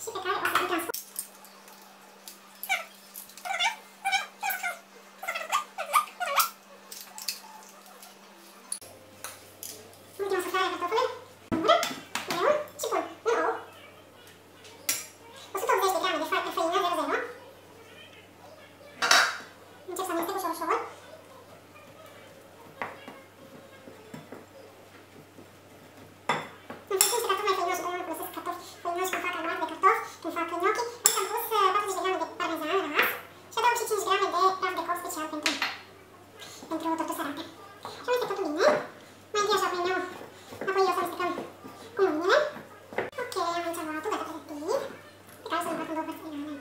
și pe care o să îl transport. Ultima suflare a cartofului, lemn și pun un ou, 180 de grame de făină 00. Încep să amestec ușor. Îmi fac niște cartofi mai făinoși, că eu nu folosesc cartofi făinoși când fac carbonat de cartofi, când fac gnocchi. Aici am pus 40 de grame de parmezan ras și adaug și 5 grame de praf de coc special pentru tortul sărate. Și amestec totul bine. Mai întâi așa punem, apoi o să amestecăm cu mâinile. Ok, am aici luatul, gata pregătit, pe care o să-l împart în două părți egale.